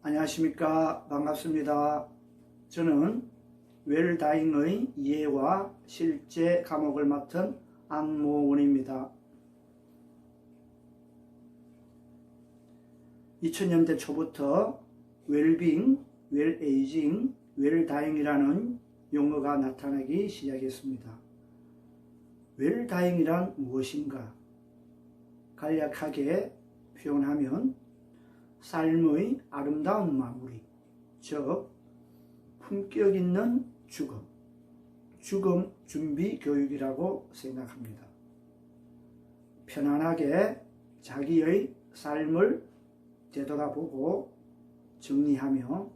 안녕하십니까. 반갑습니다. 저는 웰다잉의 이해와 실제 과목을 맡은 안모원입니다. 2000년대 초부터 웰빙, 웰에이징, 웰다잉이라는 용어가 나타나기 시작했습니다. 웰다잉이란 무엇인가? 간략하게 표현하면 삶의 아름다운 마무리, 즉 품격 있는 죽음 준비 교육이라고 생각합니다. 편안하게 자기의 삶을 되돌아보고 정리하며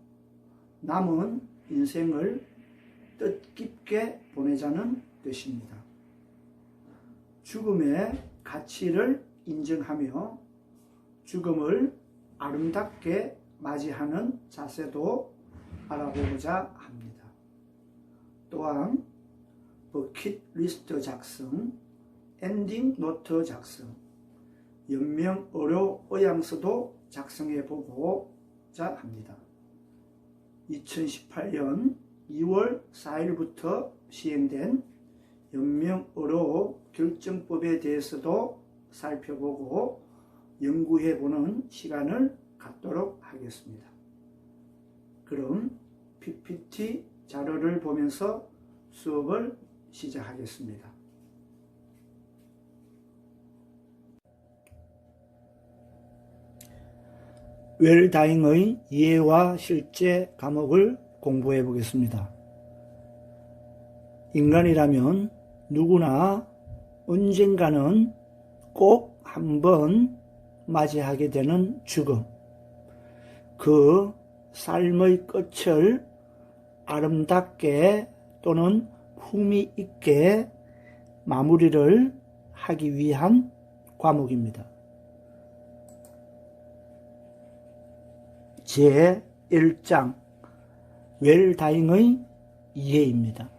남은 인생을 뜻깊게 보내자는 뜻입니다. 죽음의 가치를 인정하며 죽음을 아름답게 맞이하는 자세도 알아보고자 합니다. 또한 버킷리스트 작성, 엔딩 노트 작성, 연명 의료 의향서도 작성해 보고자 합니다. 2018년 2월 4일부터 시행된 연명 의료 결정법에 대해서도 살펴보고 연구해보는 시간을 갖도록 하겠습니다. 그럼 PPT 자료를 보면서 수업을 시작하겠습니다. 웰다잉의 이해와 실제 과목을 공부해 보겠습니다. 인간이라면 누구나 언젠가는 꼭 한번 맞이하게 되는 죽음, 그 삶의 끝을 아름답게 또는 품위 있게 마무리를 하기 위한 과목입니다. 제1장 웰다잉의 이해입니다.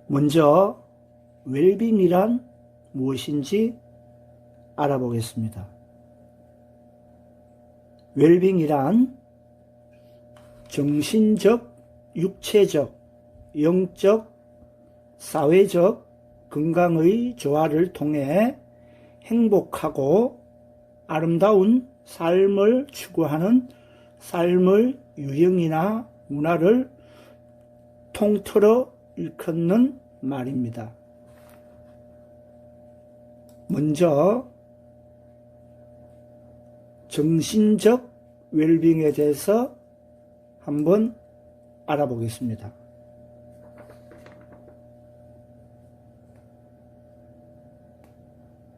먼저 웰빙이란 무엇인지 알아보겠습니다. 웰빙이란 정신적, 육체적, 영적, 사회적 건강의 조화를 통해 행복하고 아름다운 삶을 추구하는 삶의 유형이나 문화를 통틀어 일컫는 말입니다. 먼저 정신적 웰빙에 대해서 한번 알아보겠습니다.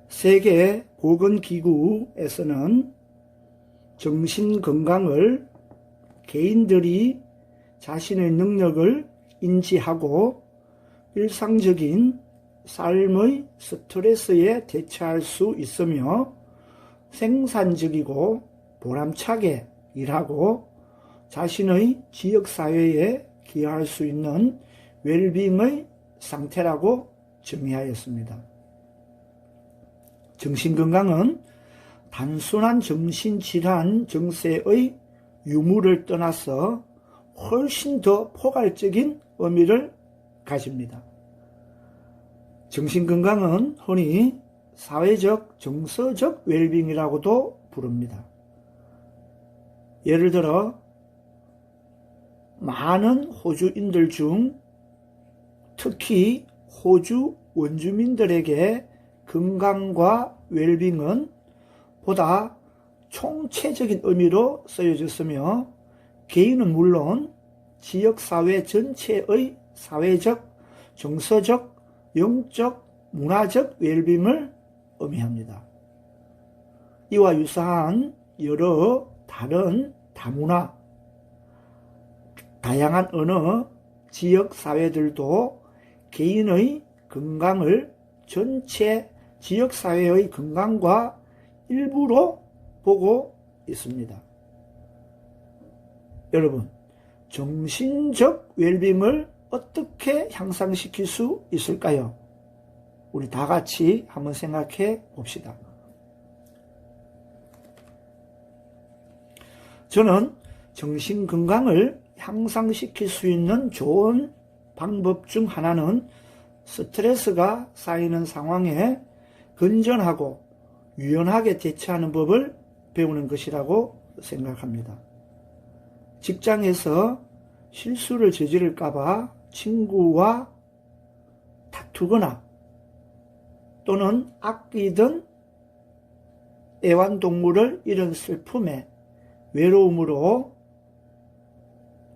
세계보건기구에서는 정신건강을 개인들이 자신의 능력을 인지하고 일상적인 삶의 스트레스에 대처할 수 있으며 생산적이고 보람차게 일하고 자신의 지역사회에 기여할 수 있는 웰빙의 상태라고 정의하였습니다. 정신건강은 단순한 정신질환 증세의 유무를 떠나서 훨씬 더 포괄적인 의미를 가집니다. 정신건강은 흔히 사회적, 정서적 웰빙이라고도 부릅니다. 예를 들어 많은 호주인들 중 특히 호주 원주민들에게 건강과 웰빙은 보다 총체적인 의미로 쓰여졌으며 개인은 물론 지역사회 전체의 사회적, 정서적, 영적, 문화적 웰빙을 의미합니다. 이와 유사한 여러 다른 다문화, 다양한 언어, 지역사회들도 개인의 건강을 전체 지역사회의 건강과 일부로 보고 있습니다. 여러분, 정신적 웰빙을 어떻게 향상시킬 수 있을까요? 우리 다 같이 한번 생각해 봅시다. 저는 정신 건강을 향상시킬 수 있는 좋은 방법 중 하나는 스트레스가 쌓이는 상황에 건전하고 유연하게 대처하는 법을 배우는 것이라고 생각합니다. 직장에서 실수를 저지를까봐 친구와 다투거나 또는 아끼던 애완동물을 잃은 슬픔에 외로움으로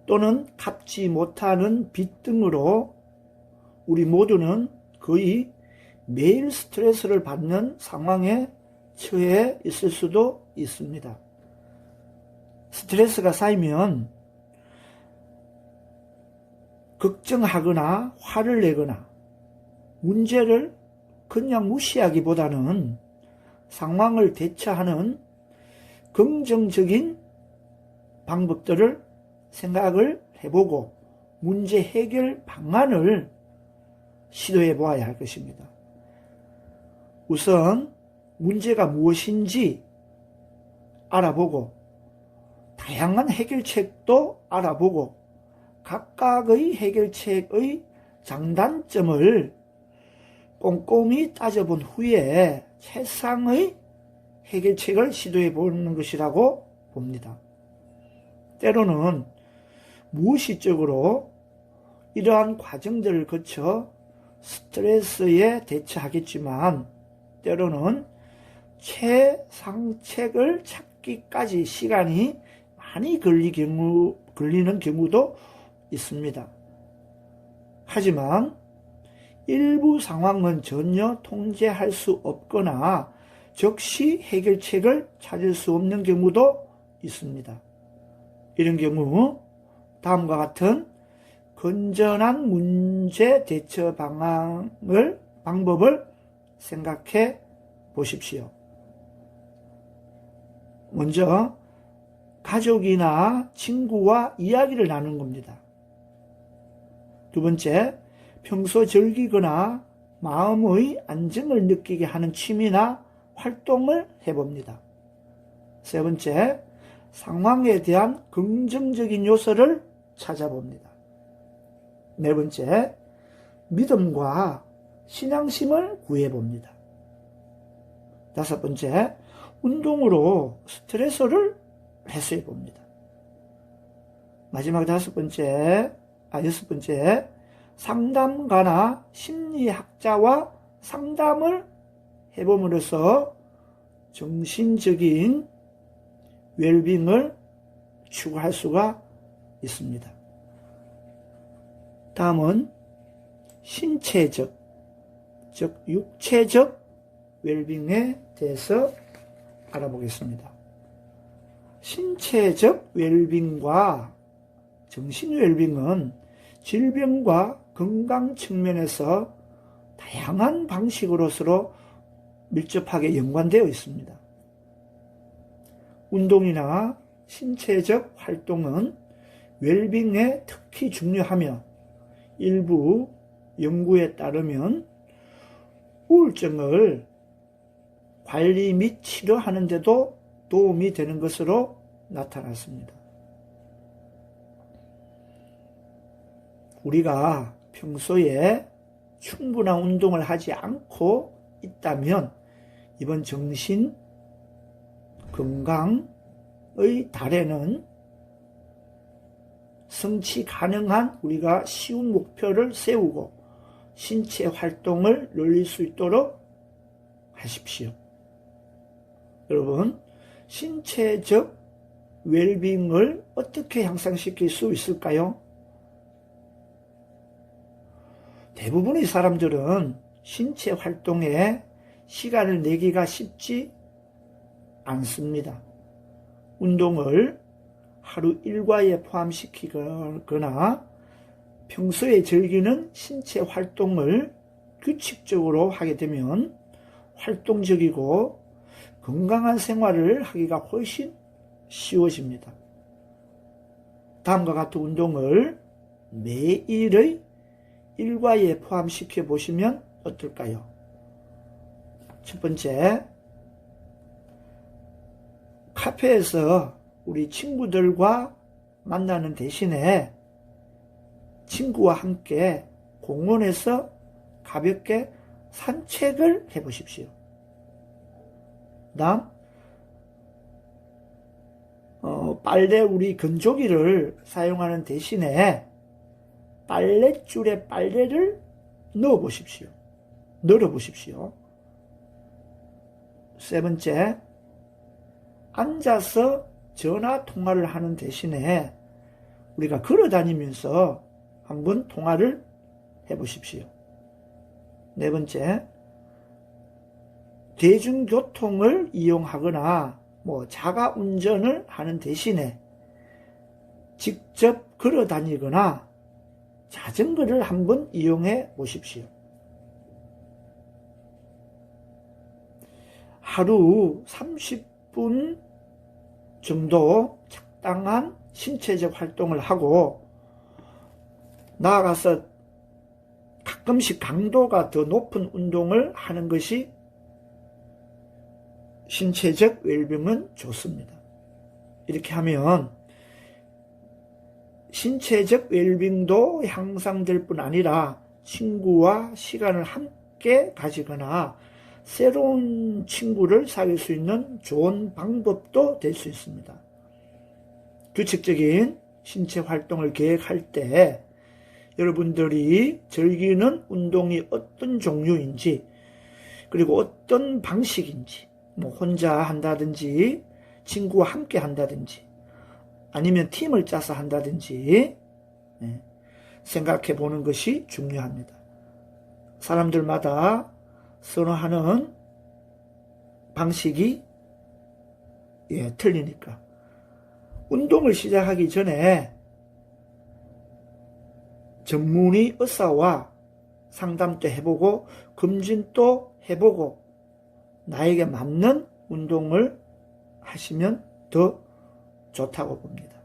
또는 갚지 못하는 빚 등으로 우리 모두는 거의 매일 스트레스를 받는 상황에 처해 있을 수도 있습니다. 스트레스가 쌓이면 걱정하거나 화를 내거나 문제를 그냥 무시하기보다는 상황을 대처하는 긍정적인 방법들을 생각을 해보고 문제 해결 방안을 시도해 보아야 할 것입니다. 우선 문제가 무엇인지 알아보고 다양한 해결책도 알아보고 각각의 해결책의 장단점을 꼼꼼히 따져본 후에 최상의 해결책을 시도해 보는 것이라고 봅니다. 때로는 무의식적으로 이러한 과정들을 거쳐 스트레스에 대처하겠지만 때로는 최상책을 찾기까지 시간이 많이 걸리는 경우도 있습니다. 하지만 일부 상황은 전혀 통제할 수 없거나 즉시 해결책을 찾을 수 없는 경우도 있습니다. 이런 경우 다음과 같은 건전한 문제 대처 방법을 생각해 보십시오. 먼저 가족이나 친구와 이야기를 나누는 겁니다. 두 번째, 평소 즐기거나 마음의 안정을 느끼게 하는 취미나 활동을 해봅니다. 세 번째, 상황에 대한 긍정적인 요소를 찾아봅니다. 네 번째, 믿음과 신앙심을 구해봅니다. 다섯 번째, 운동으로 스트레스를 해소해봅니다. 마지막 여섯 번째, 상담가나 심리학자와 상담을 해봄으로써 정신적인 웰빙을 추구할 수가 있습니다. 다음은 신체적, 즉 육체적 웰빙에 대해서 알아보겠습니다. 신체적 웰빙과 정신 웰빙은 질병과 건강 측면에서 다양한 방식으로 서로 밀접하게 연관되어 있습니다. 운동이나 신체적 활동은 웰빙에 특히 중요하며 일부 연구에 따르면 우울증을 관리 및 치료하는 데도 도움이 되는 것으로 나타났습니다. 우리가 평소에 충분한 운동을 하지 않고 있다면 이번 정신 건강의 달에는 성취 가능한 우리가 쉬운 목표를 세우고 신체 활동을 늘릴 수 있도록 하십시오. 여러분, 신체적 웰빙을 어떻게 향상시킬 수 있을까요? 대부분의 사람들은 신체 활동에 시간을 내기가 쉽지 않습니다. 운동을 하루 일과에 포함시키거나 평소에 즐기는 신체 활동을 규칙적으로 하게 되면 활동적이고 건강한 생활을 하기가 훨씬 쉬워집니다. 다음과 같은 운동을 매일의 일과에 포함시켜 보시면 어떨까요? 첫 번째, 카페에서 우리 친구들과 만나는 대신에 친구와 함께 공원에서 가볍게 산책을 해보십시오. 다음, 빨래 우리 건조기를 사용하는 대신에 빨랫줄에 빨래를 넣어보십시오. 널어보십시오. 세 번째, 앉아서 전화 통화를 하는 대신에 우리가 걸어 다니면서 한번 통화를 해보십시오. 네 번째, 대중교통을 이용하거나 자가 운전을 하는 대신에 직접 걸어 다니거나 자전거를 한번 이용해 보십시오. 하루 30분 정도 적당한 신체적 활동을 하고 나아가서 가끔씩 강도가 더 높은 운동을 하는 것이 신체적 웰빙은 좋습니다. 이렇게 하면 신체적 웰빙도 향상될 뿐 아니라 친구와 시간을 함께 가지거나 새로운 친구를 사귈 수 있는 좋은 방법도 될 수 있습니다. 규칙적인 신체 활동을 계획할 때 여러분들이 즐기는 운동이 어떤 종류인지 그리고 어떤 방식인지 혼자 한다든지 친구와 함께 한다든지 아니면 팀을 짜서 한다든지 생각해 보는 것이 중요합니다. 사람들마다 선호하는 방식이 틀리니까 운동을 시작하기 전에 전문의 의사와 상담도 해보고 검진도 해보고 나에게 맞는 운동을 하시면 더 좋다고 봅니다.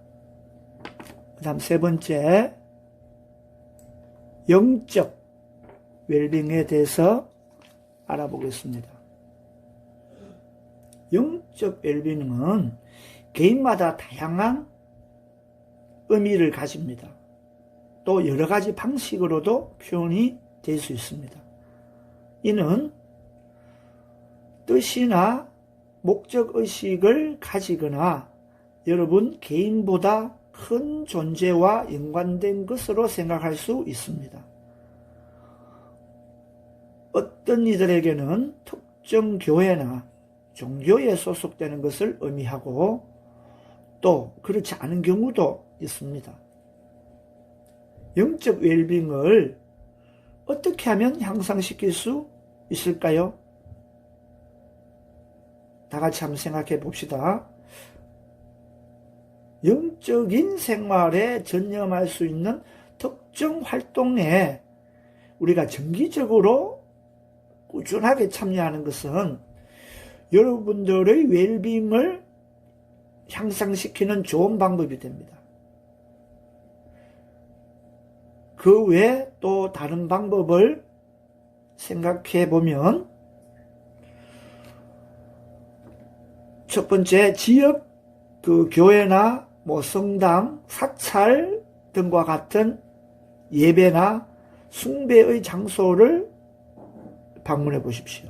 그 다음 세 번째, 영적 웰빙에 대해서 알아보겠습니다. 영적 웰빙은 개인마다 다양한 의미를 가집니다. 또 여러 가지 방식으로도 표현이 될 수 있습니다. 이는 뜻이나 목적의식을 가지거나 여러분 개인보다 큰 존재와 연관된 것으로 생각할 수 있습니다. 어떤 이들에게는 특정 교회나 종교에 소속되는 것을 의미하고 또 그렇지 않은 경우도 있습니다. 영적 웰빙을 어떻게 하면 향상시킬 수 있을까요? 다 같이 한번 생각해 봅시다. 영적인 생활에 전념할 수 있는 특정 활동에 우리가 정기적으로 꾸준하게 참여하는 것은 여러분들의 웰빙을 향상시키는 좋은 방법이 됩니다. 그 외에 또 다른 방법을 생각해 보면 첫 번째, 지역 교회나 성당, 사찰 등과 같은 예배나 숭배의 장소를 방문해 보십시오.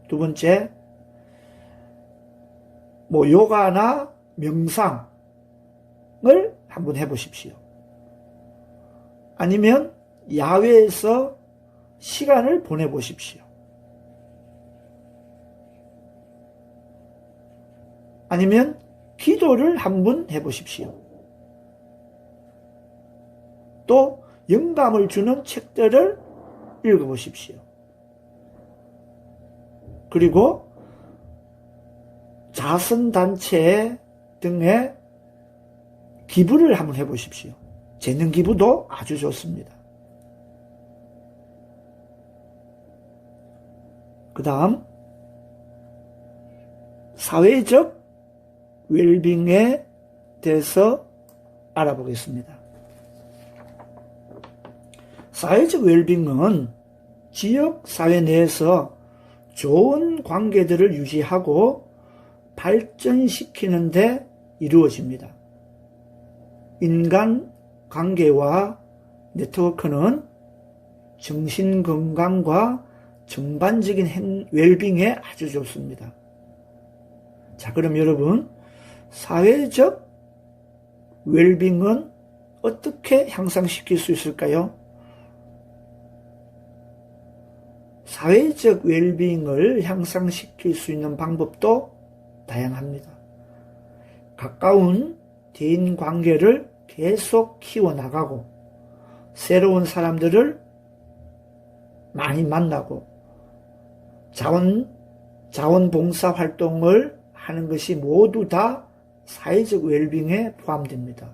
두 번째, 요가나 명상을 한번 해보십시오. 아니면 야외에서 시간을 보내보십시오. 아니면 기도를 한번 해보십시오. 또 영감을 주는 책들을 읽어보십시오. 그리고 자선단체 등에 기부를 한번 해보십시오. 재능 기부도 아주 좋습니다. 그 다음 사회적 웰빙에 대해서 알아보겠습니다. 사회적 웰빙은 지역 사회 내에서 좋은 관계들을 유지하고 발전시키는 데 이루어집니다. 인간 관계와 네트워크는 정신건강과 전반적인 웰빙에 아주 좋습니다. 자, 그럼 여러분, 사회적 웰빙은 어떻게 향상시킬 수 있을까요? 사회적 웰빙을 향상시킬 수 있는 방법도 다양합니다. 가까운 대인관계를 계속 키워나가고 새로운 사람들을 많이 만나고 자원봉사 활동을 하는 것이 모두 다 사회적 웰빙에 포함됩니다.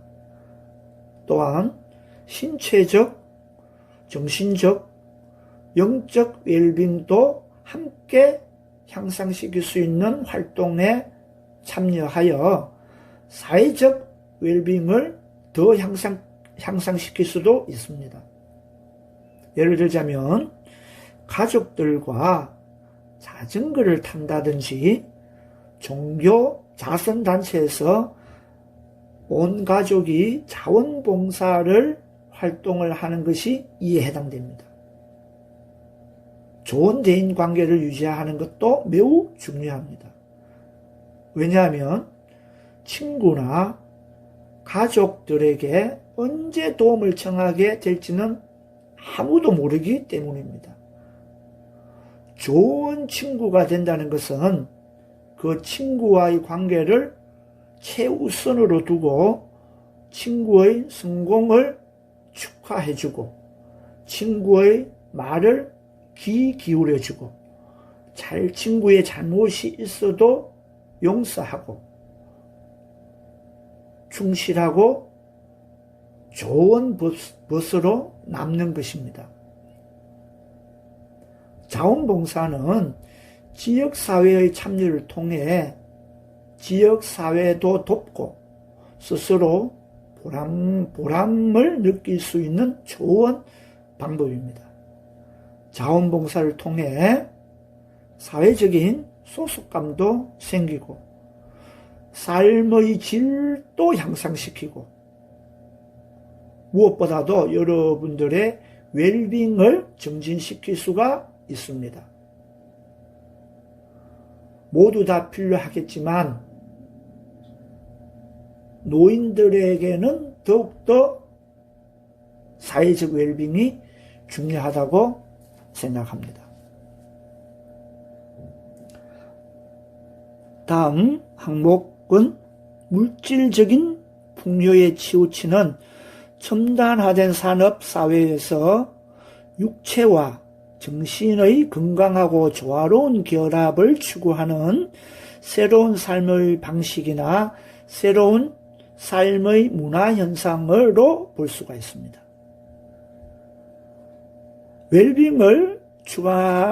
또한 신체적, 정신적, 영적 웰빙도 함께 향상시킬 수 있는 활동에 참여하여 사회적 웰빙을 더 향상시킬 수도 있습니다. 예를 들자면 가족들과 자전거를 탄다든지 종교 자선단체에서 온 가족이 자원봉사를 활동을 하는 것이 이에 해당됩니다. 좋은 대인관계를 유지하는 것도 매우 중요합니다. 왜냐하면 친구나 가족들에게 언제 도움을 청하게 될지는 아무도 모르기 때문입니다. 좋은 친구가 된다는 것은 그 친구와의 관계를 최우선으로 두고 친구의 성공을 축하해주고 친구의 말을 귀 기울여주고 친구의 잘못이 있어도 용서하고 충실하고 좋은 벗으로 남는 것입니다. 자원봉사는 지역사회의 참여를 통해 지역사회도 돕고 스스로 보람을 느낄 수 있는 좋은 방법입니다. 자원봉사를 통해 사회적인 소속감도 생기고 삶의 질도 향상시키고 무엇보다도 여러분들의 웰빙을 증진시킬 수가 있습니다. 모두 다 필요하겠지만 노인들에게는 더욱더 사회적 웰빙이 중요하다고 생각합니다. 다음 항목은 물질적인 풍요에 치우치는 첨단화된 산업 사회에서 육체와 정신의 건강하고 조화로운 결합을 추구하는 새로운 삶의 방식이나 새로운 삶의 문화 현상으로 볼 수가 있습니다. 웰빙을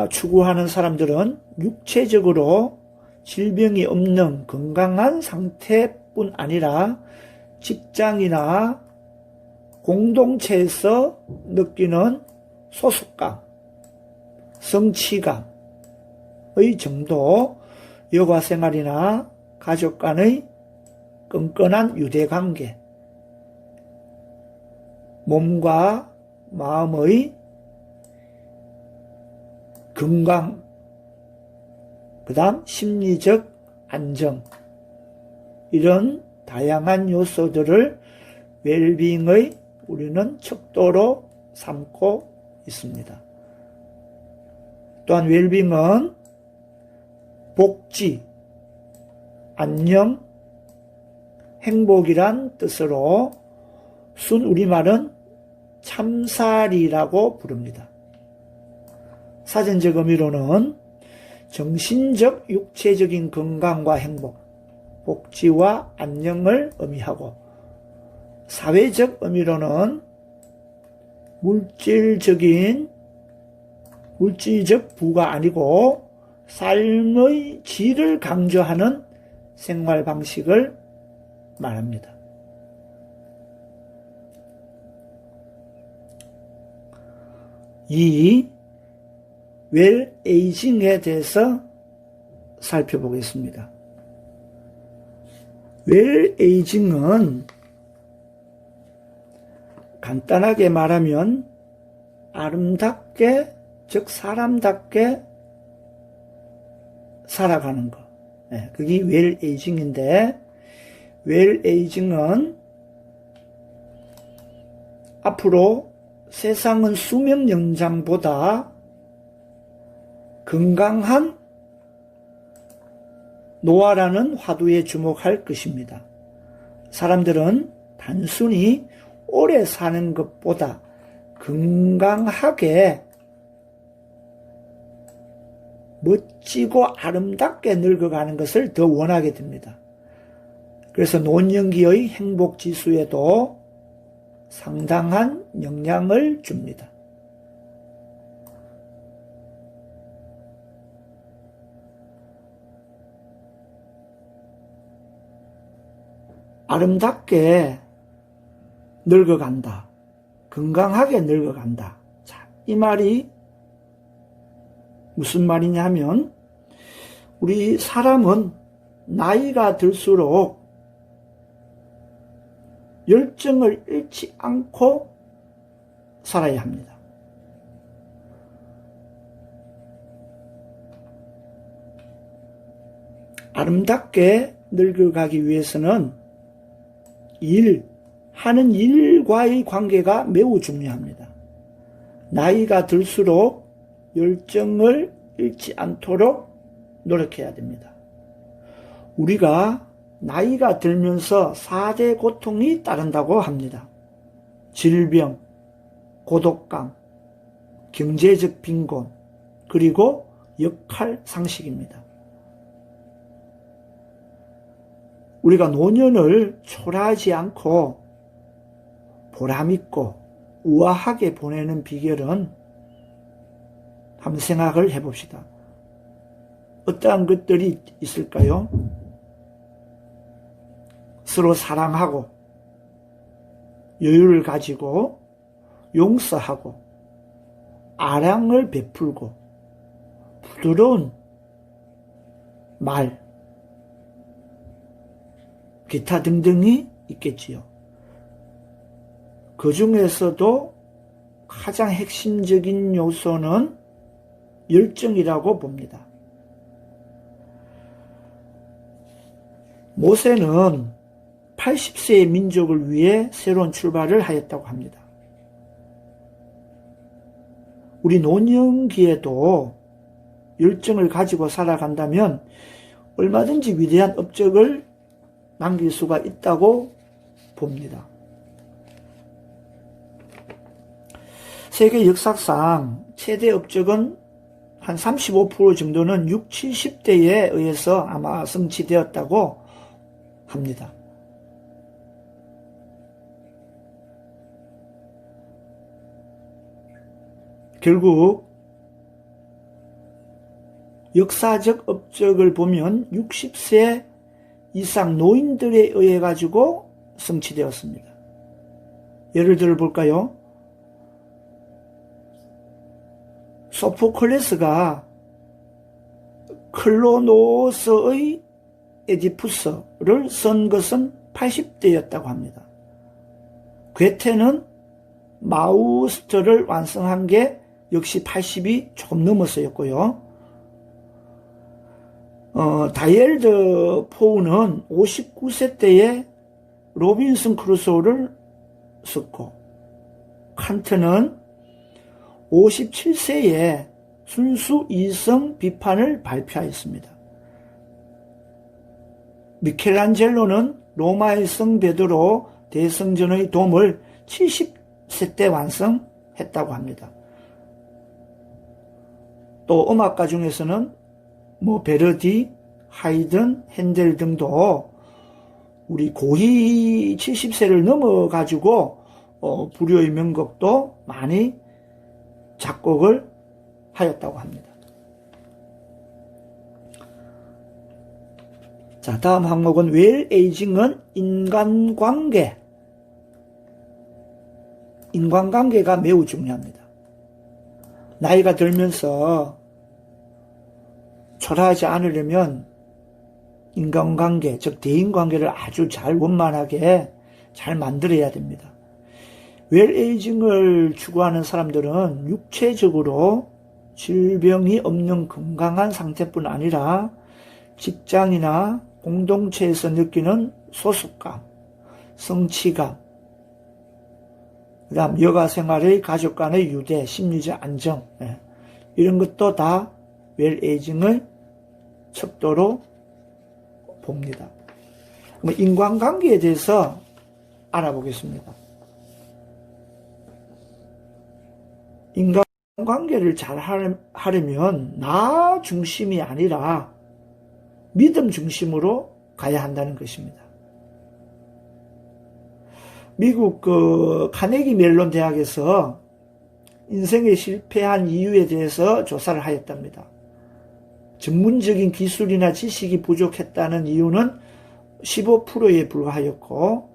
추구하는 사람들은 육체적으로 질병이 없는 건강한 상태뿐 아니라 직장이나 공동체에서 느끼는 소속감, 성취감의 정도, 여가생활이나 가족 간의 끈끈한 유대관계, 몸과 마음의 건강, 그 다음 심리적 안정, 이런 다양한 요소들을 웰빙의 우리는 척도로 삼고 있습니다. 또한 웰빙은 복지, 안녕, 행복이란 뜻으로 순 우리말은 참살이라고 부릅니다. 사전적 의미로는 정신적, 육체적인 건강과 행복, 복지와 안녕을 의미하고 사회적 의미로는 물질적 부가 아니고 삶의 질을 강조하는 생활 방식을 말합니다. 이 웰에이징에 대해서 살펴보겠습니다. 웰에이징은 간단하게 말하면 아름답게, 즉 사람답게 살아가는 거. 그게 웰에이징인데, 웰에이징은 앞으로 세상은 수명 연장보다 건강한 노화라는 화두에 주목할 것입니다. 사람들은 단순히 오래 사는 것보다 건강하게 멋지고 아름답게 늙어가는 것을 더 원하게 됩니다. 그래서 노년기의 행복지수에도 상당한 영향을 줍니다. 아름답게 늙어간다. 건강하게 늙어간다. 자, 이 말이 무슨 말이냐 하면, 우리 사람은 나이가 들수록 열정을 잃지 않고 살아야 합니다. 아름답게 늙어가기 위해서는 하는 일과의 관계가 매우 중요합니다. 나이가 들수록 열정을 잃지 않도록 노력해야 됩니다. 우리가 나이가 들면서 4대 고통이 따른다고 합니다. 질병, 고독감, 경제적 빈곤, 그리고 역할 상실입니다. 우리가 노년을 초라하지 않고 보람있고 우아하게 보내는 비결은 한번 생각을 해봅시다. 어떠한 것들이 있을까요? 서로 사랑하고 여유를 가지고 용서하고 아량을 베풀고 부드러운 말, 기타 등등이 있겠지요. 그 중에서도 가장 핵심적인 요소는 열정이라고 봅니다. 모세는 80세의 민족을 위해 새로운 출발을 하였다고 합니다. 우리 노년기에도 열정을 가지고 살아간다면 얼마든지 위대한 업적을 남길 수가 있다고 봅니다. 세계 역사상 최대 업적은 한 35% 정도는 60, 70대에 의해서 아마 성취되었다고 합니다. 결국 역사적 업적을 보면 60세 이상 노인들에 의해 가지고 성취되었습니다. 예를 들어 볼까요? 소포클레스가 클로노스의 에디푸스를 쓴 것은 80대였다고 합니다. 괴테는 마우스트를 완성한 게 역시 80이 조금 넘어서였고요. 다이엘드 포우는 59세 때에 로빈슨 크루소를 썼고, 칸트는 57세에 순수 이성 비판을 발표하였습니다. 미켈란젤로는 로마의 성 베드로 대성전의 돔을 70세 때 완성했다고 합니다. 또 음악가 중에서는 베르디, 하이든, 핸델 등도 우리 고희 70세를 넘어가지고 불효의 명곡도 많이 작곡을 하였다고 합니다. 자, 다음 항목은 웰에이징은 인간관계가 매우 중요합니다. 나이가 들면서 초라하지 않으려면 인간관계, 즉 대인관계를 아주 잘 원만하게 잘 만들어야 됩니다. 웰에이징을 추구하는 사람들은 육체적으로 질병이 없는 건강한 상태뿐 아니라 직장이나 공동체에서 느끼는 소속감, 성취감, 그다음 여가 생활의 가족 간의 유대, 심리적 안정, 이런 것도 다 웰에이징의 척도로 봅니다. 인간관계에 대해서 알아보겠습니다. 인간관계를 잘 하려면 나 중심이 아니라 믿음 중심으로 가야 한다는 것입니다. 미국 카네기 멜론 대학에서 인생에 실패한 이유에 대해서 조사를 하였답니다. 전문적인 기술이나 지식이 부족했다는 이유는 15%에 불과하였고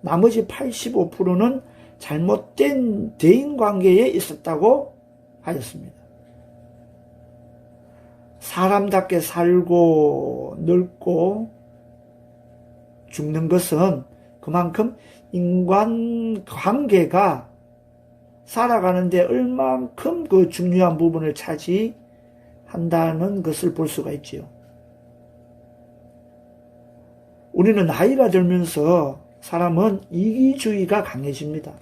나머지 85%는 잘못된 대인관계에 있었다고 하였습니다. 사람답게 살고 늙고 죽는 것은 그만큼 인간관계가 살아가는데 얼만큼 그 중요한 부분을 차지한다는 것을 볼 수가 있지요. 우리는 나이가 들면서 사람은 이기주의가 강해집니다.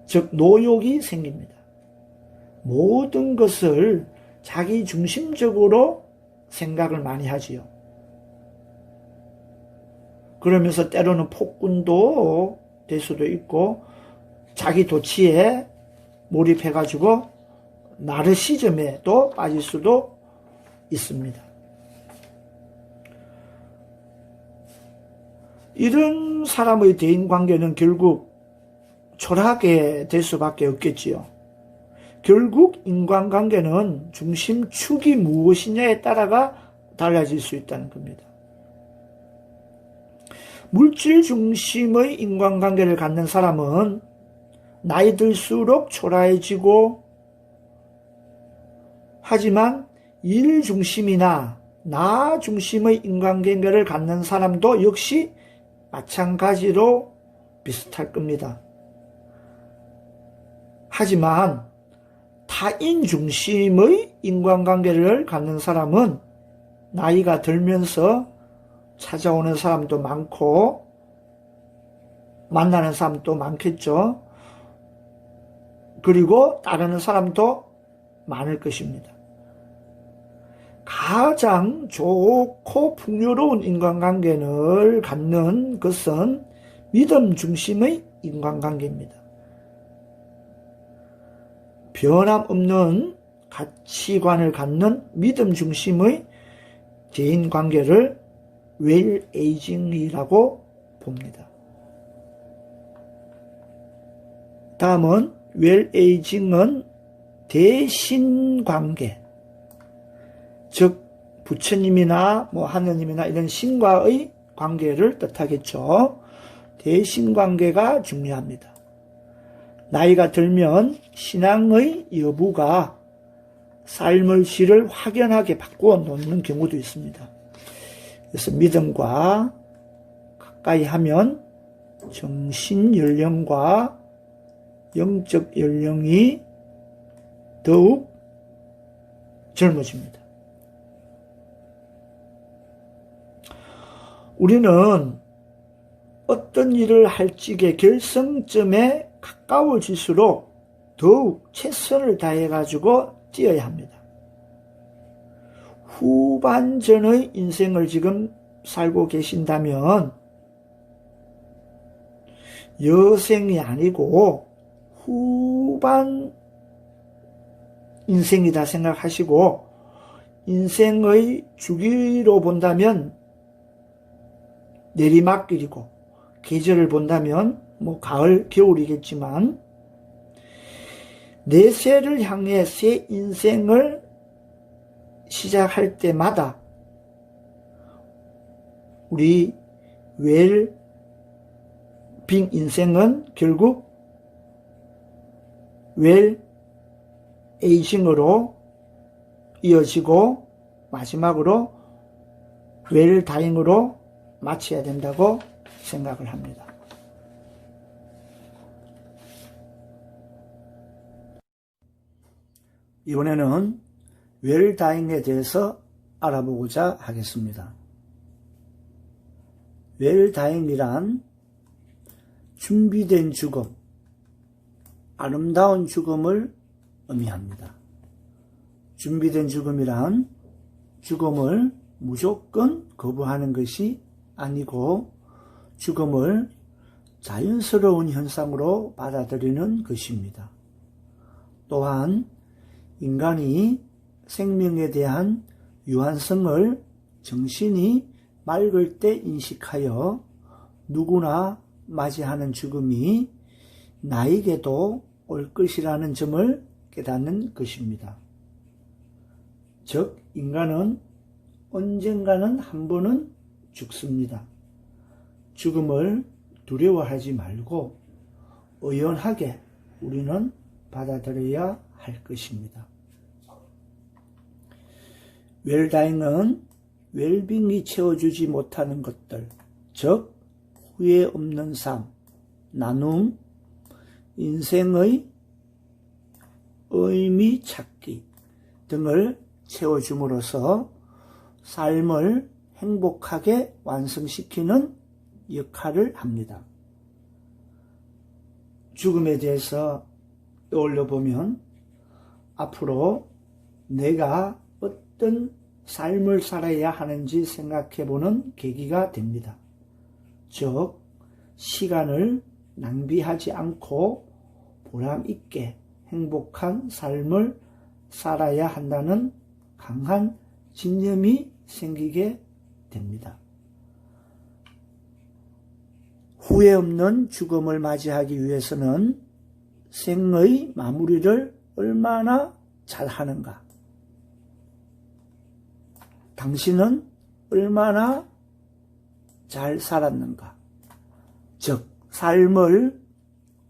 즉 노욕이 생깁니다. 모든 것을 자기 중심적으로 생각을 많이 하지요. 그러면서 때로는 폭군도 될 수도 있고 자기 도취에 몰입해가지고 나르시즘에도 빠질 수도 있습니다. 이런 사람의 대인관계는 결국 초라하게 될 수밖에 없겠지요. 결국 인간관계는 중심축이 무엇이냐에 따라가 달라질 수 있다는 겁니다. 물질 중심의 인간관계를 갖는 사람은 나이 들수록 초라해지고, 하지만 일 중심이나 나 중심의 인간관계를 갖는 사람도 역시 마찬가지로 비슷할 겁니다. 하지만 타인 중심의 인간관계를 갖는 사람은 나이가 들면서 찾아오는 사람도 많고 만나는 사람도 많겠죠. 그리고 따르는 사람도 많을 것입니다. 가장 좋고 풍요로운 인간관계를 갖는 것은 믿음 중심의 인간관계입니다. 변함없는 가치관을 갖는 믿음 중심의 대인관계를 웰에이징이라고 봅니다. 다음은 웰에이징은 대신관계, 즉 부처님이나 하느님이나 이런 신과의 관계를 뜻하겠죠. 대신관계가 중요합니다. 나이가 들면 신앙의 여부가 삶의 질을 확연하게 바꾸어 놓는 경우도 있습니다. 그래서 믿음과 가까이 하면 정신 연령과 영적 연령이 더욱 젊어집니다. 우리는 어떤 일을 할지의 결성점에 가까워질수록 더욱 최선을 다해가지고 뛰어야 합니다. 후반전의 인생을 지금 살고 계신다면 여생이 아니고 후반 인생이다 생각하시고, 인생의 주기로 본다면 내리막길이고, 계절을 본다면 가을, 겨울이겠지만 내세를 향해 새 인생을 시작할 때마다 우리 웰빙 인생은 결국 웰에이징으로 이어지고 마지막으로 웰다잉으로 마쳐야 된다고 생각을 합니다. 이번에는 웰다잉에 대해서 알아보고자 하겠습니다. 웰다잉이란 준비된 죽음, 아름다운 죽음을 의미합니다. 준비된 죽음이란 죽음을 무조건 거부하는 것이 아니고 죽음을 자연스러운 현상으로 받아들이는 것입니다. 또한 인간이 생명에 대한 유한성을 정신이 맑을 때 인식하여 누구나 맞이하는 죽음이 나에게도 올 것이라는 점을 깨닫는 것입니다. 즉, 인간은 언젠가는 한 번은 죽습니다. 죽음을 두려워하지 말고 의연하게 우리는 받아들여야 할 것입니다. 웰다잉은 웰빙이 채워주지 못하는 것들, 즉 후회 없는 삶, 나눔, 인생의 의미 찾기 등을 채워줌으로써 삶을 행복하게 완성시키는 역할을 합니다. 죽음에 대해서 떠올려 보면 앞으로 내가 어떤 삶을 살아야 하는지 생각해 보는 계기가 됩니다. 즉, 시간을 낭비하지 않고 보람 있게 행복한 삶을 살아야 한다는 강한 신념이 생기게 됩니다. 후회 없는 죽음을 맞이하기 위해서는 생의 마무리를 얼마나 잘 하는가? 당신은 얼마나 잘 살았는가? 즉, 삶을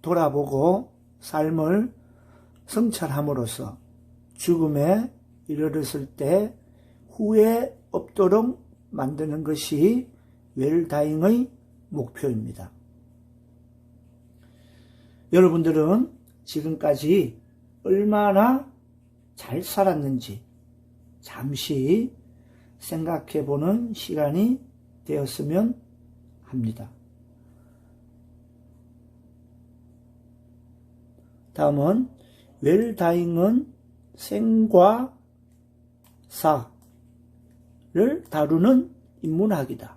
돌아보고 삶을 성찰함으로써 죽음에 이르렀을 때 후회 없도록 만드는 것이 웰다잉의 목표입니다. 여러분들은 지금까지 얼마나 잘 살았는지 잠시 생각해 보는 시간이 되었으면 합니다. 다음은 웰다잉은 생과 사를 다루는 인문학이다.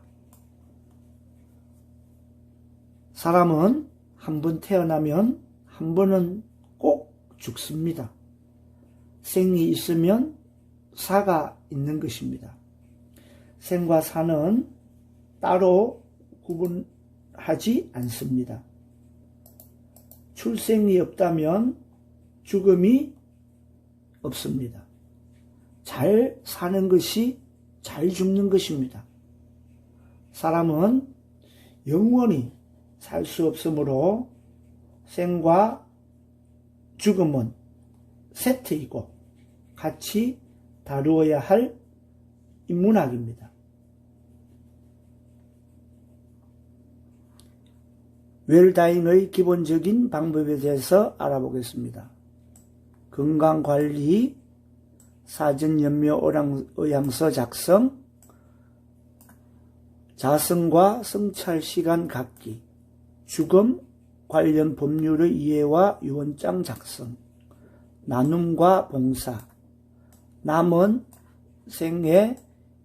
사람은 한 번 태어나면 한 번은 꼭 죽습니다. 생이 있으면 사가 있는 것입니다. 생과 사는 따로 구분하지 않습니다. 출생이 없다면 죽음이 없습니다. 잘 사는 것이 잘 죽는 것입니다. 사람은 영원히 살 수 없으므로 생과 죽음은 세트이고 같이 다루어야 할 인문학입니다. 웰다잉의 기본적인 방법에 대해서 알아보겠습니다. 건강관리, 사전연묘의향서 작성, 자성과 성찰시간 갖기, 죽음 관련 법률의 이해와 유언장 작성, 나눔과 봉사, 남은 생에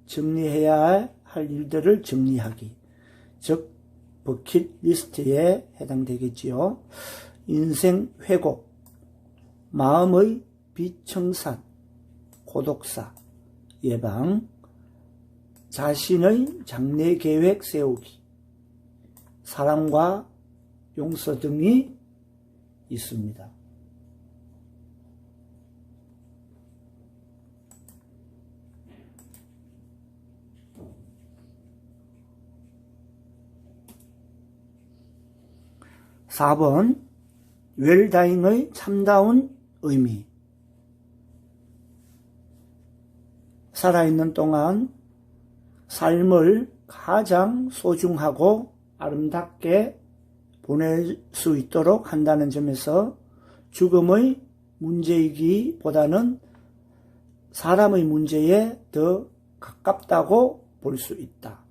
정리해야 할 일들을 정리하기, 즉 버킷리스트에 해당되겠지요. 인생 회복, 마음의 비청산, 고독사, 예방, 자신의 장래 계획 세우기, 사랑과 용서 등이 있습니다. (4번) 웰다잉의 참다운 의미. 살아있는 동안 삶을 가장 소중하고 아름답게 보낼 수 있도록 한다는 점에서 죽음의 문제이기보다는 사람의 문제에 더 가깝다고 볼 수 있다.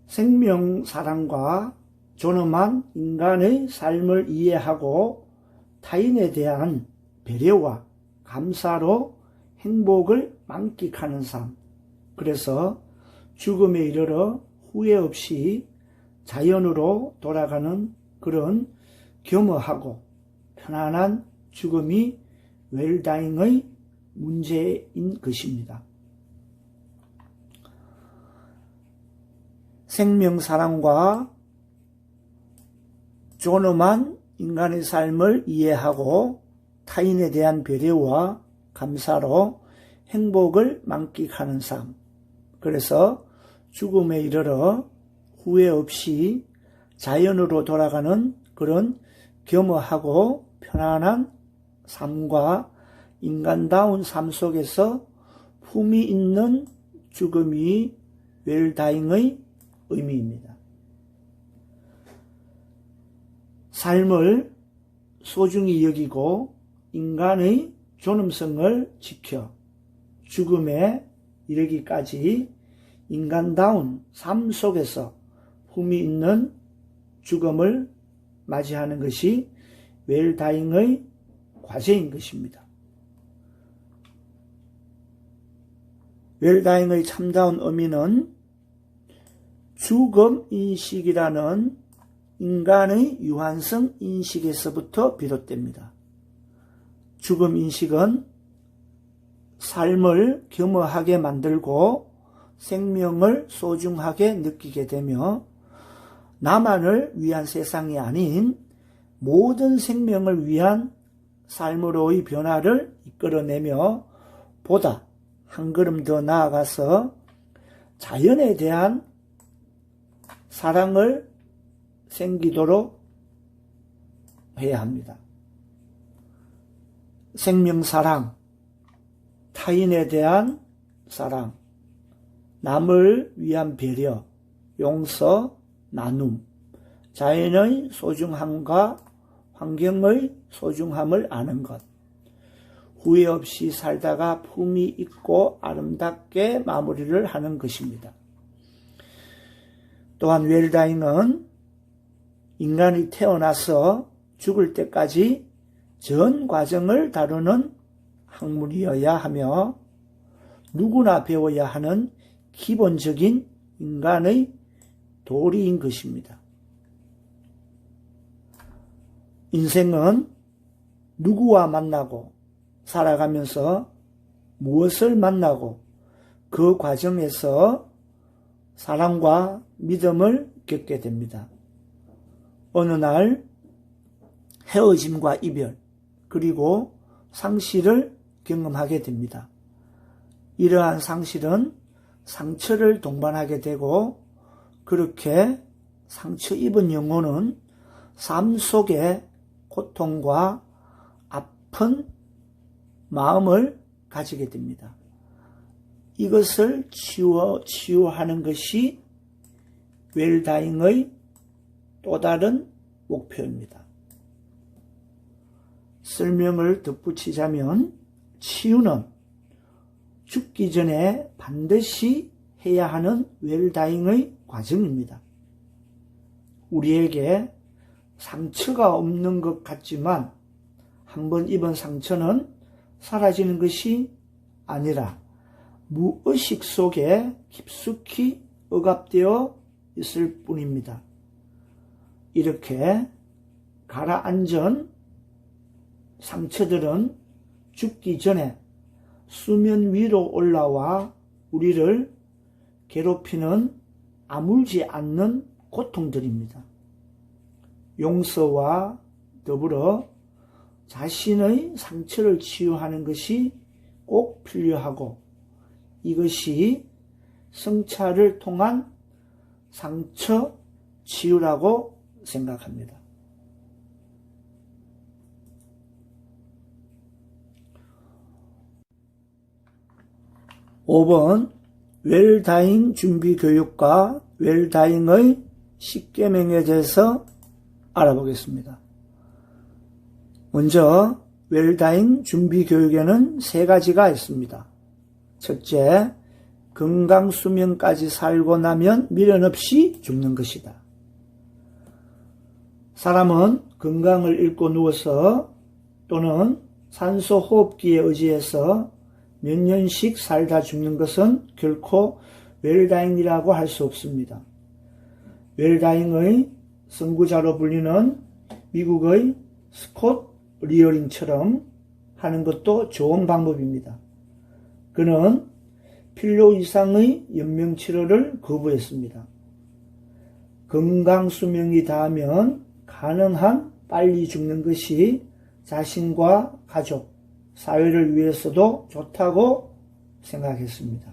생명 사랑과 존엄한 인간의 삶을 이해하고 타인에 대한 배려와 감사로 행복을 만끽하는 삶. 그래서 죽음에 이르러 후회 없이 자연으로 돌아가는 그런 겸허하고 편안한 죽음이 웰다잉의 문제인 것입니다. 생명 사랑과 존엄한 인간의 삶을 이해하고 타인에 대한 배려와 감사로 행복을 만끽하는 삶. 그래서 죽음에 이르러 후회 없이 자연으로 돌아가는 그런 겸허하고 편안한 삶과 인간다운 삶 속에서 품위 있는 죽음이 웰다잉의 의미입니다. 삶을 소중히 여기고 인간의 존엄성을 지켜 죽음에 이르기까지 인간다운 삶 속에서 품위 있는 죽음을 맞이하는 것이 웰다잉의 과제인 것입니다. 웰다잉의 참다운 의미는 죽음 인식이라는 인간의 유한성 인식에서부터 비롯됩니다. 죽음 인식은 삶을 겸허하게 만들고 생명을 소중하게 느끼게 되며 나만을 위한 세상이 아닌 모든 생명을 위한 삶으로의 변화를 이끌어내며 보다 한 걸음 더 나아가서 자연에 대한 사랑을 생기도록 해야 합니다. 생명사랑, 타인에 대한 사랑, 남을 위한 배려, 용서, 나눔, 자연의 소중함과 환경의 소중함을 아는 것, 후회 없이 살다가 품위 있고 아름답게 마무리를 하는 것입니다. 또한 웰다잉은 인간이 태어나서 죽을 때까지 전 과정을 다루는 학문이어야 하며 누구나 배워야 하는 기본적인 인간의 도리인 것입니다. 인생은 누구와 만나고 살아가면서 무엇을 만나고 그 과정에서 사랑과 믿음을 겪게 됩니다. 어느 날 헤어짐과 이별 그리고 상실을 경험하게 됩니다. 이러한 상실은 상처를 동반하게 되고 그렇게 상처 입은 영혼은 삶 속에 고통과 아픈 마음을 가지게 됩니다. 이것을 치유하는 것이 웰다잉의 또 다른 목표입니다. 설명을 덧붙이자면 치유는 죽기 전에 반드시 해야 하는 웰다잉의 과정입니다. 우리에게 상처가 없는 것 같지만 한번 입은 상처는 사라지는 것이 아니라 무의식 속에 깊숙이 억압되어 있을 뿐입니다. 이렇게 가라앉은 상처들은 죽기 전에 수면 위로 올라와 우리를 괴롭히는 아물지 않는 고통들입니다. 용서와 더불어 자신의 상처를 치유하는 것이 꼭 필요하고 이것이 성찰을 통한 상처 치유라고 생각합니다. 5번 웰다잉 준비 교육과 웰다잉의 10계명에 대해서 알아보겠습니다. 먼저 웰다잉 준비 교육에는 3가지가 있습니다. 첫째, 건강수명까지 살고 나면 미련 없이 죽는 것이다. 사람은 건강을 잃고 누워서 또는 산소호흡기에 의지해서 몇 년씩 살다 죽는 것은 결코 웰다잉이라고 할 수 없습니다. 웰다잉의 선구자로 불리는 미국의 스콧 리어링처럼 하는 것도 좋은 방법입니다. 그는 필요 이상의 연명치료를 거부했습니다. 건강수명이 닿으면 가능한 빨리 죽는 것이 자신과 가족, 사회를 위해서도 좋다고 생각했습니다.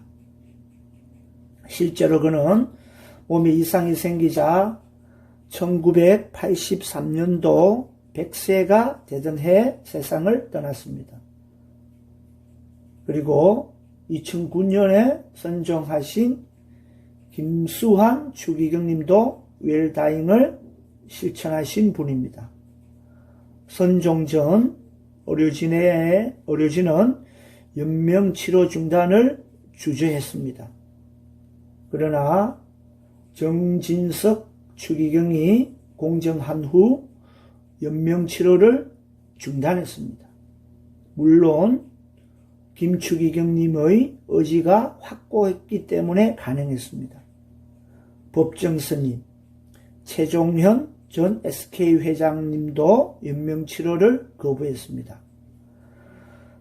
실제로 그는 몸에 이상이 생기자 1983년도 100세가 되던 해 세상을 떠났습니다. 그리고 2009년에 선종하신 김수환 추기경님도 웰다잉을 실천하신 분입니다. 선종 전 의료진은 연명치료 중단을 주저했습니다. 그러나 정진석 추기경이 공정한 후 연명치료를 중단했습니다. 물론 김추기경님의 의지가 확고했기 때문에 가능했습니다. 법정스님, 최종현 전 SK 회장님도 연명치료를 거부했습니다.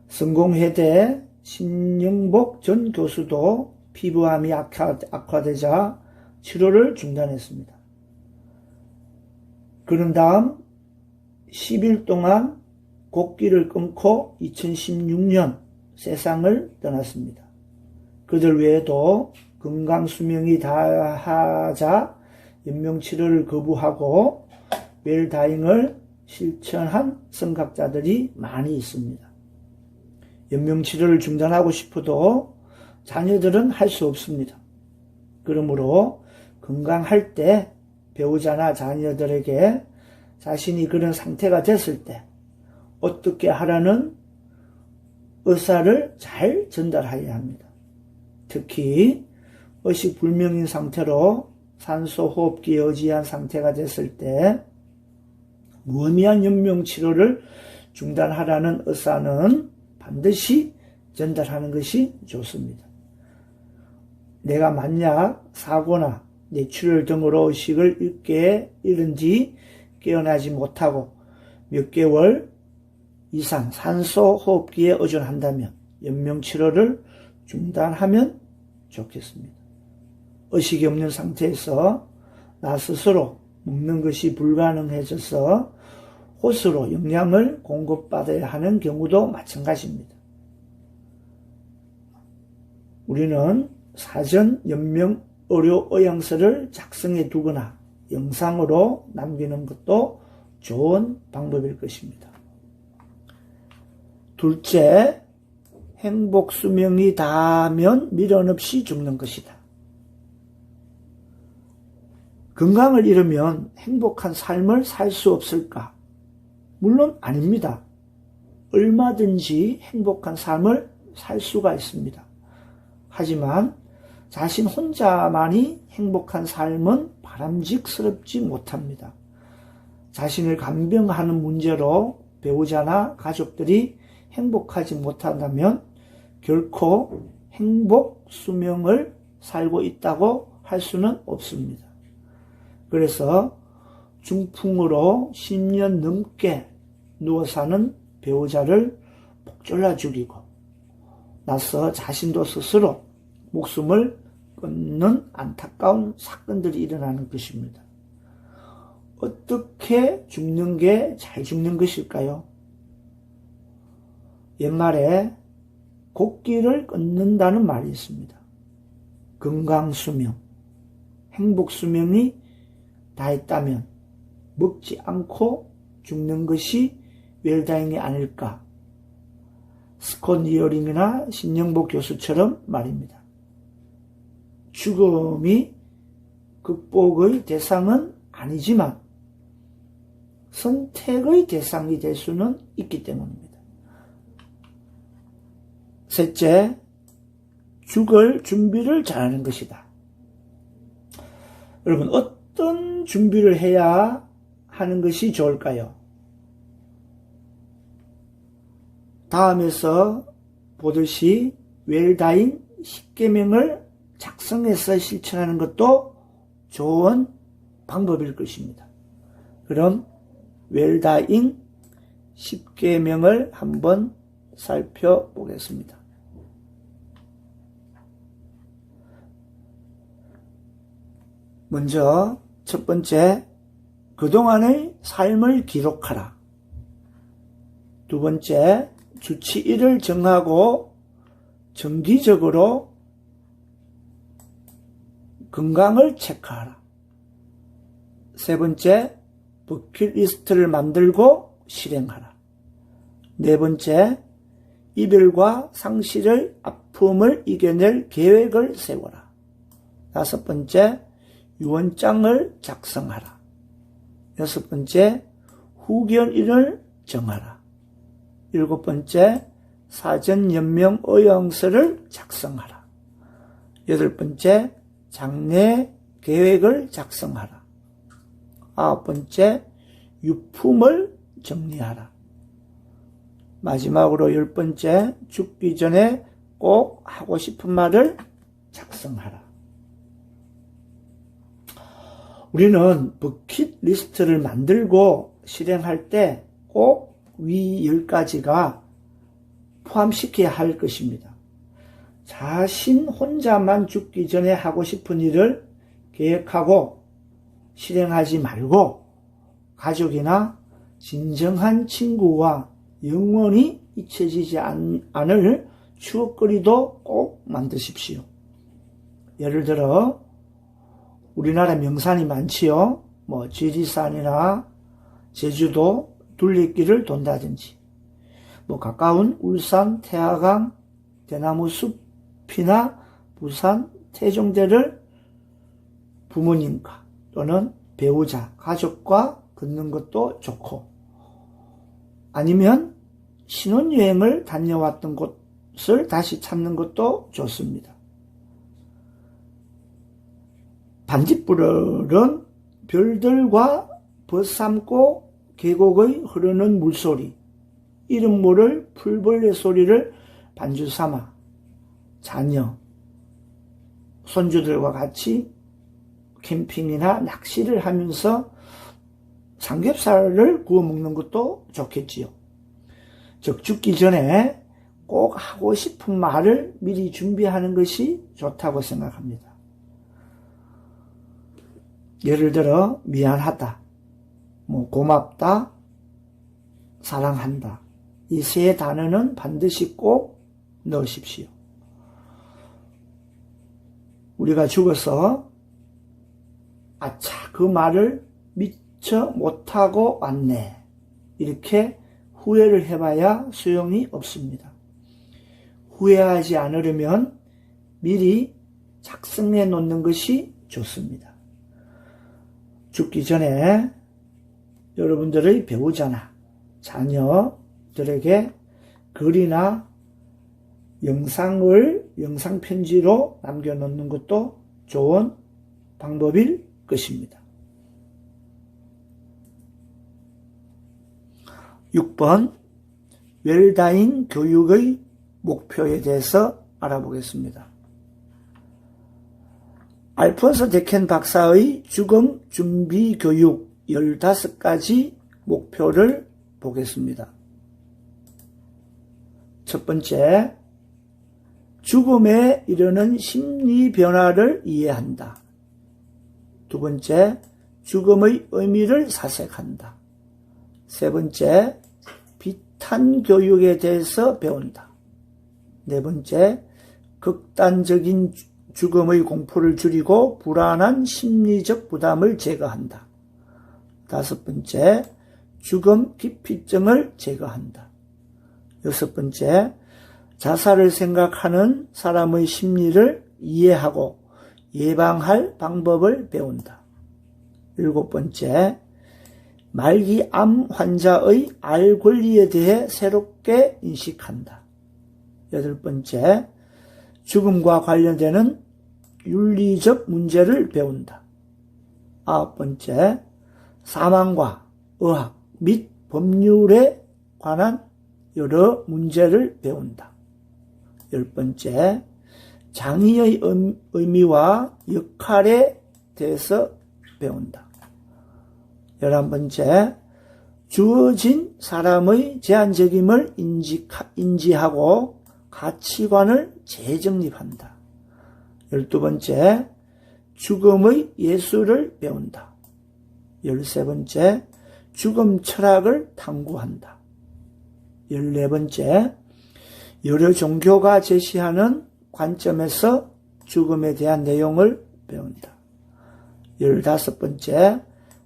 성공회대 신영복 전 교수도 피부암이 악화되자 치료를 중단했습니다. 그런 다음 10일 동안 곡기를 끊고 2016년 세상을 떠났습니다. 그들 외에도 건강수명이 다하자 연명치료를 거부하고 웰다잉을 실천한 선각자들이 많이 있습니다. 연명치료를 중단하고 싶어도 자녀들은 할 수 없습니다. 그러므로 건강할 때 배우자나 자녀들에게 자신이 그런 상태가 됐을 때 어떻게 하라는 의사를 잘 전달해야 합니다. 특히 의식불명인 상태로 산소호흡기에 의지한 상태가 됐을 때 무의미한 연명치료를 중단하라는 의사는 반드시 전달하는 것이 좋습니다. 내가 만약 사고나 뇌출혈 등으로 의식을 잃은 뒤 깨어나지 못하고 몇 개월 이상 산소호흡기에 의존한다면 연명치료를 중단하면 좋겠습니다. 의식이 없는 상태에서 나 스스로 먹는 것이 불가능해져서 호스로 영양을 공급받아야 하는 경우도 마찬가지입니다. 우리는 사전 연명 의료 의향서를 작성해 두거나 영상으로 남기는 것도 좋은 방법일 것입니다. 둘째, 행복수명이 닿으면 미련 없이 죽는 것이다. 건강을 잃으면 행복한 삶을 살 수 없을까? 물론 아닙니다. 얼마든지 행복한 삶을 살 수가 있습니다. 하지만 자신 혼자만이 행복한 삶은 바람직스럽지 못합니다. 자신을 간병하는 문제로 배우자나 가족들이 행복하지 못한다면 결코 행복 수명을 살고 있다고 할 수는 없습니다. 그래서 중풍으로 10년 넘게 누워 사는 배우자를 복졸라 죽이고 나서 자신도 스스로 목숨을 끊는 안타까운 사건들이 일어나는 것입니다. 어떻게 죽는 게 잘 죽는 것일까요? 옛말에 곡기를 끊는다는 말이 있습니다. 건강수명, 행복수명이 다했다면 먹지 않고 죽는 것이 웰다잉이 아닐까. 스콧 니어링이나 신영복 교수처럼 말입니다. 죽음이 극복의 대상은 아니지만 선택의 대상이 될 수는 있기 때문입니다. 셋째, 죽을 준비를 잘하는 것이다. 여러분, 어떤 준비를 해야 하는 것이 좋을까요? 다음에서 보듯이 웰다잉 10계명을 작성해서 실천하는 것도 좋은 방법일 것입니다. 그럼 웰다잉 10계명을 한번 살펴보겠습니다. 먼저 첫 번째, 그동안의 삶을 기록하라. 두 번째, 주치의를 정하고 정기적으로 건강을 체크하라. 세 번째, 버킷리스트를 만들고 실행하라. 네 번째, 이별과 상실의 아픔을 이겨낼 계획을 세워라. 다섯 번째, 유언장을 작성하라. 여섯 번째, 후견인을 정하라. 일곱 번째, 사전연명 의향서를 작성하라. 여덟 번째, 장래 계획을 작성하라. 아홉 번째, 유품을 정리하라. 마지막으로 열 번째, 죽기 전에 꼭 하고 싶은 말을 작성하라. 우리는 버킷리스트를 만들고 실행할 때 꼭 위 10가지가 포함시켜야 할 것입니다. 자신 혼자만 죽기 전에 하고 싶은 일을 계획하고 실행하지 말고 가족이나 진정한 친구와 영원히 잊혀지지 않을 추억거리도 꼭 만드십시오. 예를 들어 우리나라 명산이 많지요. 지리산이나 제주도 둘레길을 돈다든지, 가까운 울산 태화강 대나무 숲이나 부산 태종대를 부모님과 또는 배우자, 가족과 걷는 것도 좋고, 아니면 신혼여행을 다녀왔던 곳을 다시 찾는 것도 좋습니다. 반딧불은 별들과 벗삼고 계곡의 흐르는 물소리, 이름 모를 풀벌레 소리를 반주 삼아 자녀, 손주들과 같이 캠핑이나 낚시를 하면서 삼겹살을 구워 먹는 것도 좋겠지요. 즉, 죽기 전에 꼭 하고 싶은 말을 미리 준비하는 것이 좋다고 생각합니다. 예를 들어 미안하다, 고맙다, 사랑한다, 이 세 단어는 반드시 꼭 넣으십시오. 우리가 죽어서 아차, 그 말을 미처 못하고 왔네, 이렇게 후회를 해봐야 소용이 없습니다. 후회하지 않으려면 미리 작성해 놓는 것이 좋습니다. 죽기 전에 여러분들의 배우자나 자녀들에게 글이나 영상편지로 남겨놓는 것도 좋은 방법일 것입니다. 6번, 웰다잉 교육의 목표에 대해서 알아보겠습니다. 알폰소 데켄 박사의 죽음 준비 교육 15가지 목표를 보겠습니다. 첫 번째, 죽음에 이르는 심리 변화를 이해한다. 두 번째, 죽음의 의미를 사색한다. 세 번째, 비탄 교육에 대해서 배운다. 네 번째, 극단적인 죽음의 공포를 줄이고 불안한 심리적 부담을 제거한다. 다섯 번째, 죽음 기피증을 제거한다. 여섯 번째, 자살을 생각하는 사람의 심리를 이해하고 예방할 방법을 배운다. 7번째, 말기 암 환자의 알 권리에 대해 새롭게 인식한다. 8번째, 죽음과 관련되는 윤리적 문제를 배운다. 9번째, 사망과 의학 및 법률에 관한 여러 문제를 배운다. 10번째, 장의의 의미와 역할에 대해서 배운다. 11번째, 주어진 사람의 제한적임을 인지하고 가치관을 재정립한다. 12번째, 죽음의 예술을 배운다. 13번째, 죽음 철학을 탐구한다. 14번째, 여러 종교가 제시하는 관점에서 죽음에 대한 내용을 배운다. 15번째,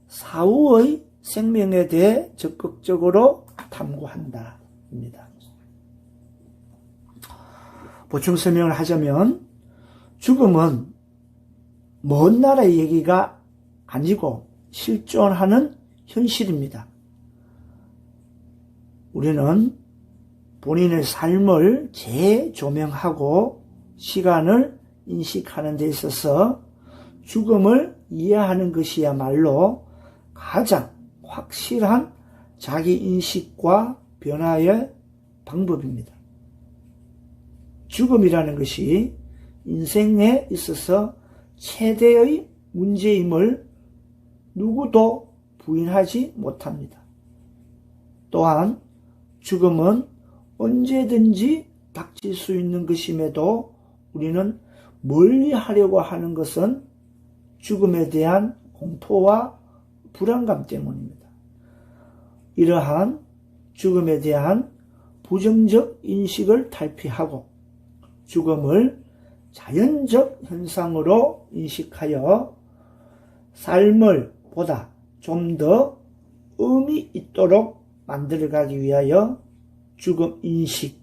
사후의 생명에 대해 적극적으로 탐구한다. 입니다. 보충 설명을 하자면 죽음은 먼 나라의 얘기가 아니고 실존하는 현실입니다. 우리는 본인의 삶을 재조명하고 시간을 인식하는 데 있어서 죽음을 이해하는 것이야말로 가장 확실한 자기인식과 변화의 방법입니다. 죽음이라는 것이 인생에 있어서 최대의 문제임을 누구도 부인하지 못합니다. 또한 죽음은 언제든지 닥칠 수 있는 것임에도 우리는 멀리하려고 하는 것은 죽음에 대한 공포와 불안감 때문입니다. 이러한 죽음에 대한 부정적 인식을 탈피하고 죽음을 자연적 현상으로 인식하여 삶을 보다 좀 더 의미 있도록 만들어가기 위하여 죽음 인식,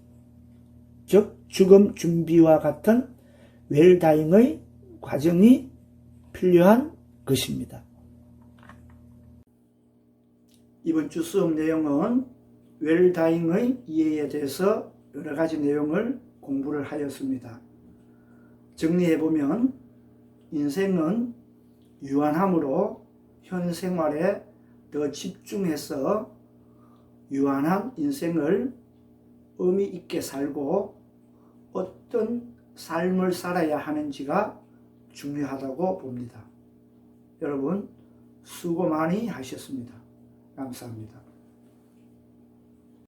즉 죽음 준비와 같은 웰다잉의 과정이 필요한 것입니다. 이번 주 수업 내용은 웰다잉의 이해에 대해서 여러 가지 내용을 공부를 하였습니다. 정리해보면 인생은 유한함으로 현 생활에 더 집중해서 유한한 인생을 의미 있게 살고 어떤 삶을 살아야 하는지가 중요하다고 봅니다. 여러분 수고 많이 하셨습니다. 감사합니다.